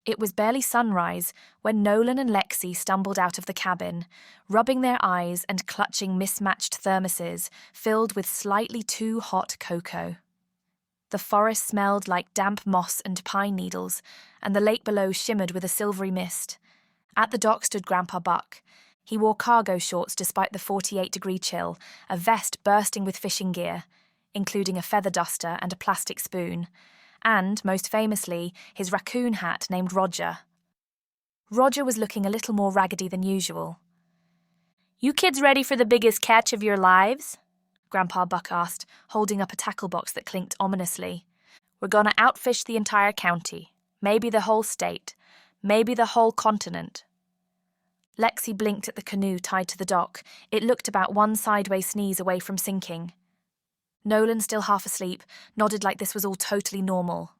It was barely sunrise when Nolan and Lexi stumbled out of the cabin, rubbing their eyes and clutching mismatched thermoses filled with slightly too hot cocoa. The forest smelled like damp moss and pine needles, and the lake below shimmered with a silvery mist. At the dock stood Grandpa Buck. He wore cargo shorts despite the 48-degree chill, a vest bursting with fishing gear, including a feather duster and a plastic spoon, and, most famously, his raccoon hat named Roger. Roger was looking a little more raggedy than usual. "You kids ready for the biggest catch of your lives?" Grandpa Buck asked, holding up a tackle box that clinked ominously. "We're gonna outfish the entire county, maybe the whole state, maybe the whole continent." Lexi blinked at the canoe tied to the dock. It looked about one sideways sneeze away from sinking. Nolan, still half asleep, nodded like this was all totally normal.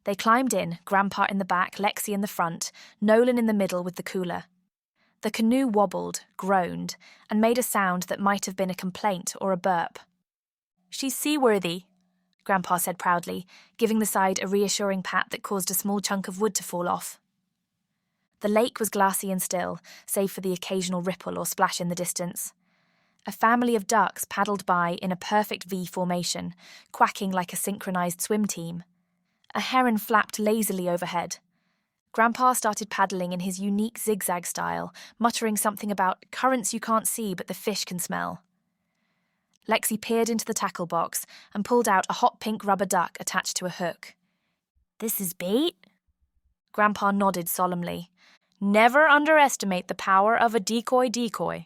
They climbed in, Grandpa in the back, Lexi in the front, Nolan in the middle with the cooler. The canoe wobbled, groaned, and made a sound that might have been a complaint or a burp. "She's seaworthy," Grandpa said proudly, giving the side a reassuring pat that caused a small chunk of wood to fall off. The lake was glassy and still, save for the occasional ripple or splash in the distance. A family of ducks paddled by in a perfect V formation, quacking like a synchronized swim team. A heron flapped lazily overhead. Grandpa started paddling in his unique zigzag style, muttering something about currents you can't see but the fish can smell. Lexi peered into the tackle box and pulled out a hot pink rubber duck attached to a hook. "This is bait?" Grandpa nodded solemnly. "Never underestimate the power of a decoy.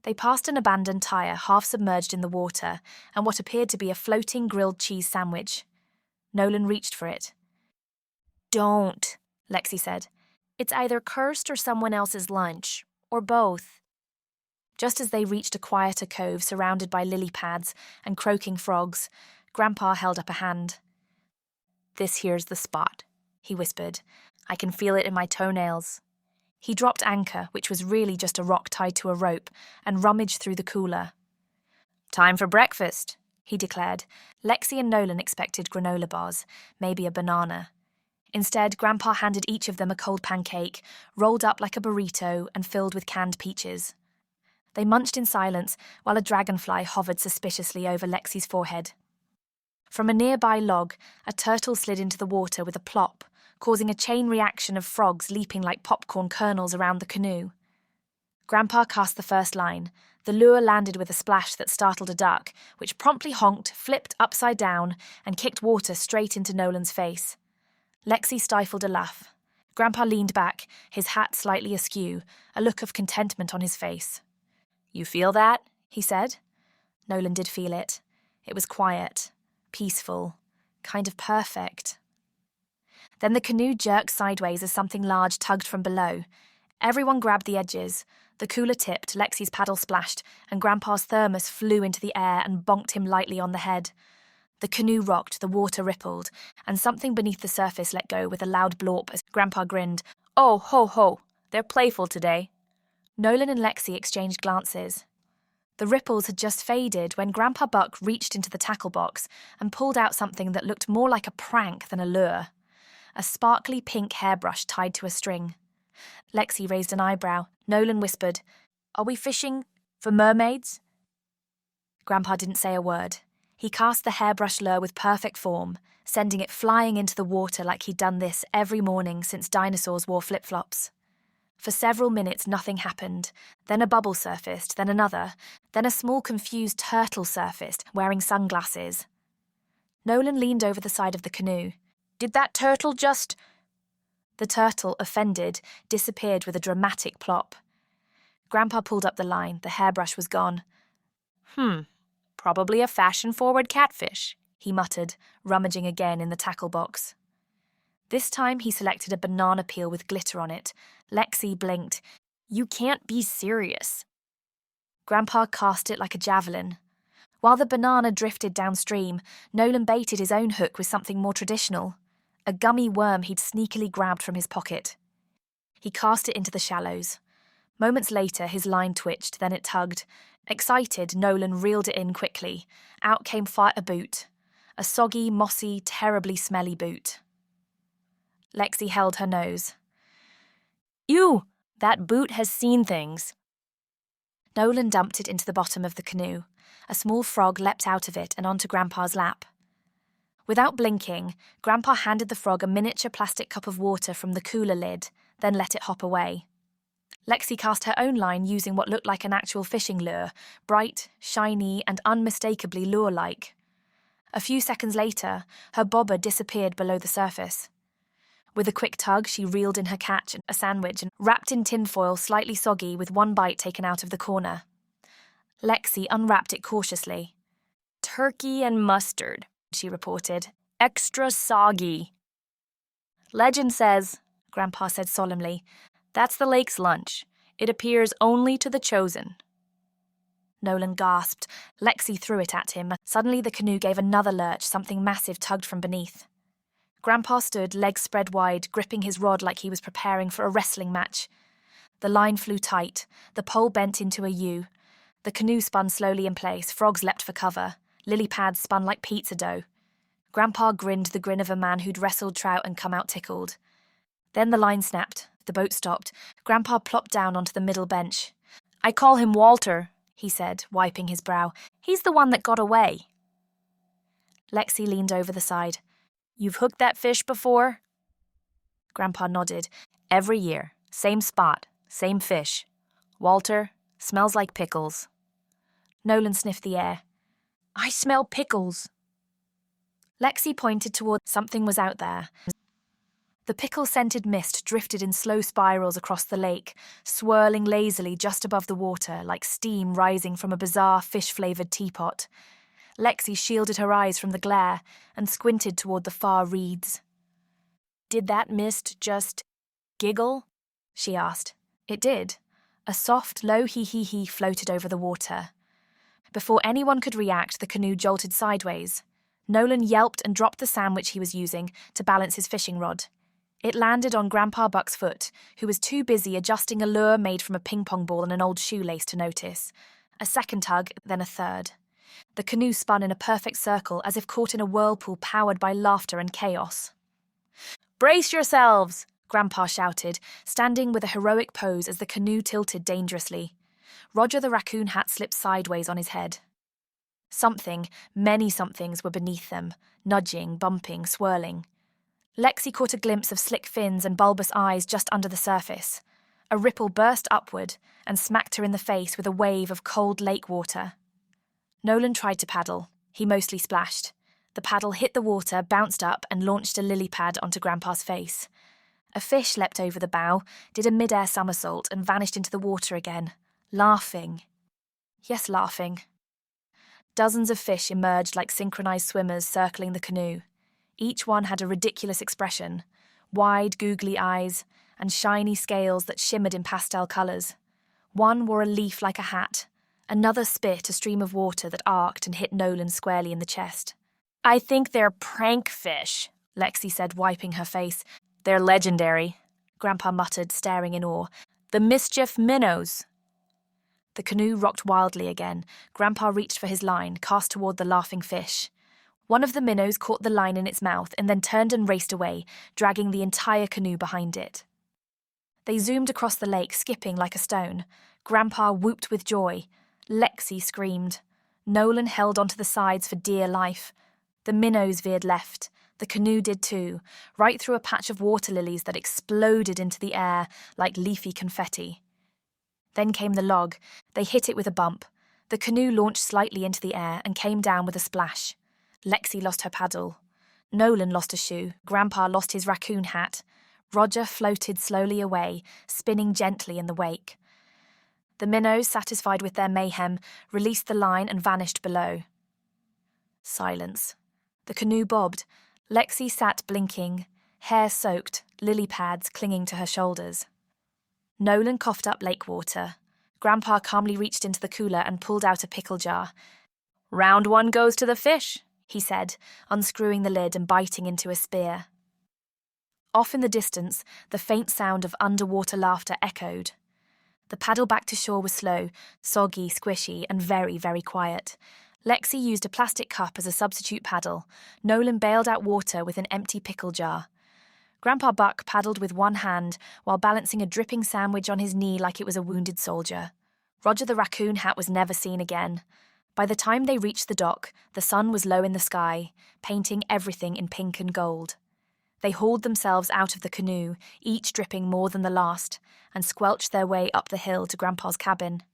They passed an abandoned tire half submerged in the water and what appeared to be a floating grilled cheese sandwich. Nolan reached for it. "Don't," Lexi said. "It's either cursed or someone else's lunch, or both." Just as they reached a quieter cove surrounded by lily pads and croaking frogs, Grandpa held up a hand. "This here's the spot," he whispered. "I can feel it in my toenails." He dropped anchor, which was really just a rock tied to a rope, and rummaged through the cooler. "Time for breakfast," he declared. Lexi and Nolan expected granola bars, maybe a banana. Instead, Grandpa handed each of them a cold pancake, rolled up like a burrito and filled with canned peaches. They munched in silence while a dragonfly hovered suspiciously over Lexi's forehead. From a nearby log, a turtle slid into the water with a plop, causing a chain reaction of frogs leaping like popcorn kernels around the canoe. Grandpa cast the first line. The lure landed with a splash that startled a duck, which promptly honked, flipped upside down, and kicked water straight into Nolan's face. Lexi stifled a laugh. Grandpa leaned back, his hat slightly askew, a look of contentment on his face. "You feel that?" he said. Nolan did feel it. It was quiet, peaceful, kind of perfect. Then the canoe jerked sideways as something large tugged from below. Everyone grabbed the edges. The cooler tipped, Lexi's paddle splashed, and Grandpa's thermos flew into the air and bonked him lightly on the head. The canoe rocked, the water rippled, and something beneath the surface let go with a loud blorp as Grandpa grinned. "Oh, ho, ho, they're playful today." Nolan and Lexi exchanged glances. The ripples had just faded when Grandpa Buck reached into the tackle box and pulled out something that looked more like a prank than a lure. A sparkly pink hairbrush tied to a string. Lexi raised an eyebrow. Nolan whispered, "Are we fishing for mermaids?" Grandpa didn't say a word. He cast the hairbrush lure with perfect form, sending it flying into the water like he'd done this every morning since dinosaurs wore flip-flops. For several minutes nothing happened. Then a bubble surfaced, then another. Then a small confused turtle surfaced, wearing sunglasses. Nolan leaned over the side of the canoe. "Did that turtle just—" The turtle, offended, disappeared with a dramatic plop. Grandpa pulled up the line. The hairbrush was gone. Probably a fashion-forward catfish," he muttered, rummaging again in the tackle box. This time he selected a banana peel with glitter on it. Lexi blinked. "You can't be serious." Grandpa cast it like a javelin. While the banana drifted downstream, Nolan baited his own hook with something more traditional. A gummy worm he'd sneakily grabbed from his pocket. He cast it into the shallows. Moments later, his line twitched, then it tugged. Excited, Nolan reeled it in quickly. Out came a boot. A soggy, mossy, terribly smelly boot. Lexi held her nose. Ew, that boot has seen things. Nolan dumped it into the bottom of the canoe. A small frog leapt out of it and onto Grandpa's lap. Without blinking, Grandpa handed the frog a miniature plastic cup of water from the cooler lid, then let it hop away. Lexi cast her own line using what looked like an actual fishing lure, bright, shiny, and unmistakably lure-like. A few seconds later, her bobber disappeared below the surface. With a quick tug, she reeled in her catch, a sandwich, and wrapped in tinfoil slightly soggy with one bite taken out of the corner. Lexi unwrapped it cautiously. Turkey and mustard, she reported. Extra soggy. Legend says, Grandpa said solemnly, that's the lake's lunch. It appears only to the chosen. Nolan gasped. Lexi threw it at him. Suddenly the canoe gave another lurch, something massive tugged from beneath. Grandpa stood, legs spread wide, gripping his rod like he was preparing for a wrestling match. The line flew tight. The pole bent into a U. The canoe spun slowly in place. Frogs leapt for cover. Lily pads spun like pizza dough. Grandpa grinned the grin of a man who'd wrestled trout and come out tickled. Then the line snapped. The boat stopped. Grandpa plopped down onto the middle bench. I call him Walter, he said, wiping his brow. He's the one that got away. Lexi leaned over the side. You've hooked that fish before? Grandpa nodded. Every year. Same spot. Same fish. Walter, smells like pickles. Nolan sniffed the air. I smell pickles. Lexi pointed toward something was out there. The pickle-scented mist drifted in slow spirals across the lake, swirling lazily just above the water like steam rising from a bizarre fish-flavoured teapot. Lexi shielded her eyes from the glare and squinted toward the far reeds. Did that mist just giggle? She asked. It did. A soft, low hee-hee-hee floated over the water. Before anyone could react, the canoe jolted sideways. Nolan yelped and dropped the sandwich he was using to balance his fishing rod. It landed on Grandpa Buck's foot, who was too busy adjusting a lure made from a ping-pong ball and an old shoelace to notice. A second tug, then a third. The canoe spun in a perfect circle as if caught in a whirlpool powered by laughter and chaos. Brace yourselves! Grandpa shouted, standing with a heroic pose as the canoe tilted dangerously. Roger the raccoon hat slipped sideways on his head. Something, many somethings were beneath them, nudging, bumping, swirling. Lexi caught a glimpse of slick fins and bulbous eyes just under the surface. A ripple burst upward and smacked her in the face with a wave of cold lake water. Nolan tried to paddle. He mostly splashed. The paddle hit the water, bounced up, and launched a lily pad onto Grandpa's face. A fish leapt over the bow, did a mid-air somersault, and vanished into the water again, laughing. Yes, laughing. Dozens of fish emerged like synchronized swimmers circling the canoe. Each one had a ridiculous expression, wide, googly eyes, and shiny scales that shimmered in pastel colours. One wore a leaf like a hat. Another spit a stream of water that arced and hit Nolan squarely in the chest. I think they're prank fish, Lexi said, wiping her face. They're legendary, Grandpa muttered, staring in awe. The mischief minnows. The canoe rocked wildly again. Grandpa reached for his line, cast toward the laughing fish. One of the minnows caught the line in its mouth and then turned and raced away, dragging the entire canoe behind it. They zoomed across the lake, skipping like a stone. Grandpa whooped with joy. Lexi screamed. Nolan held onto the sides for dear life. The minnows veered left. The canoe did too, right through a patch of water lilies that exploded into the air like leafy confetti. Then came the log. They hit it with a bump. The canoe launched slightly into the air and came down with a splash. Lexi lost her paddle. Nolan lost a shoe. Grandpa lost his raccoon hat. Roger floated slowly away, spinning gently in the wake. The minnows, satisfied with their mayhem, released the line and vanished below. Silence. The canoe bobbed. Lexi sat blinking, hair soaked, lily pads clinging to her shoulders. Nolan coughed up lake water. Grandpa calmly reached into the cooler and pulled out a pickle jar. Round one goes to the fish, he said, unscrewing the lid and biting into a spear. Off in the distance, the faint sound of underwater laughter echoed. The paddle back to shore was slow, soggy, squishy, and very, very quiet. Lexi used a plastic cup as a substitute paddle. Nolan bailed out water with an empty pickle jar. Grandpa Buck paddled with one hand while balancing a dripping sandwich on his knee like it was a wounded soldier. Roger the raccoon hat was never seen again. By the time they reached the dock, the sun was low in the sky, painting everything in pink and gold. They hauled themselves out of the canoe, each dripping more than the last, and squelched their way up the hill to Grandpa's cabin.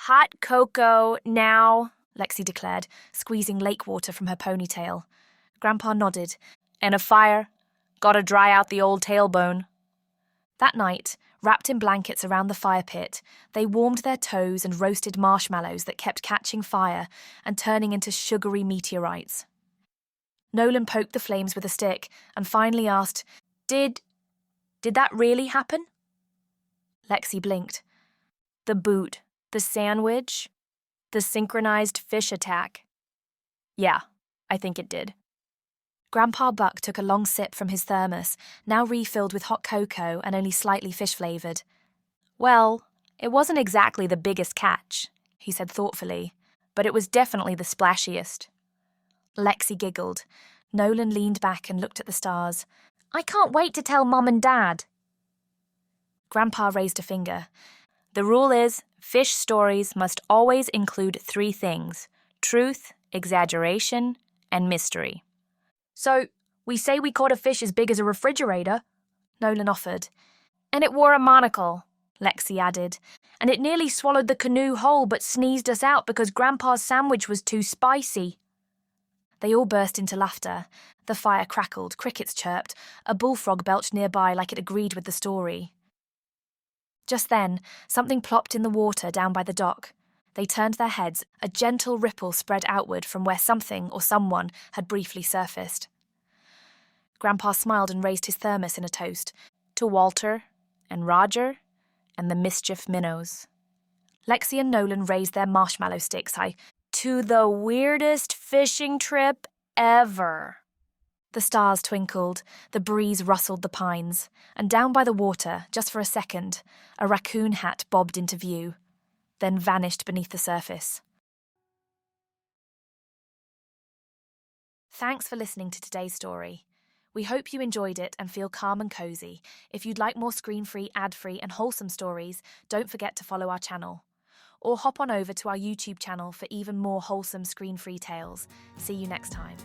"Hot cocoa, now," Lexi declared, squeezing lake water from her ponytail. Grandpa nodded. "And a fire. Gotta dry out the old tailbone." That night, wrapped in blankets around the fire pit, they warmed their toes and roasted marshmallows that kept catching fire and turning into sugary meteorites. Nolan poked the flames with a stick and finally asked, Did that really happen?" Lexi blinked. "The boot, the sandwich, the synchronized fish attack. Yeah, I think it did." Grandpa Buck took a long sip from his thermos, now refilled with hot cocoa and only slightly fish-flavoured. "Well, it wasn't exactly the biggest catch," he said thoughtfully, "but it was definitely the splashiest." Lexi giggled. Nolan leaned back and looked at the stars. "I can't wait to tell Mom and Dad." Grandpa raised a finger. "The rule is, fish stories must always include 3 things: truth, exaggeration, and mystery." "So, we say we caught a fish as big as a refrigerator," Nolan offered. "And it wore a monocle," Lexi added. "And it nearly swallowed the canoe whole but sneezed us out because Grandpa's sandwich was too spicy." They all burst into laughter. The fire crackled, crickets chirped, a bullfrog belched nearby like it agreed with the story. Just then, something plopped in the water down by the dock. They turned their heads, a gentle ripple spread outward from where something or someone had briefly surfaced. Grandpa smiled and raised his thermos in a toast. "To Walter, and Roger, and the mischief minnows." Lexi and Nolan raised their marshmallow sticks high. "To the weirdest fishing trip ever." The stars twinkled, the breeze rustled the pines, and down by the water, just for a second, a raccoon hat bobbed into view, then vanished beneath the surface. Thanks for listening to today's story. We hope you enjoyed it and feel calm and cozy. If you'd like more screen-free, ad-free and wholesome stories, don't forget to follow our channel. Or hop on over to our YouTube channel for even more wholesome screen-free tales. See you next time.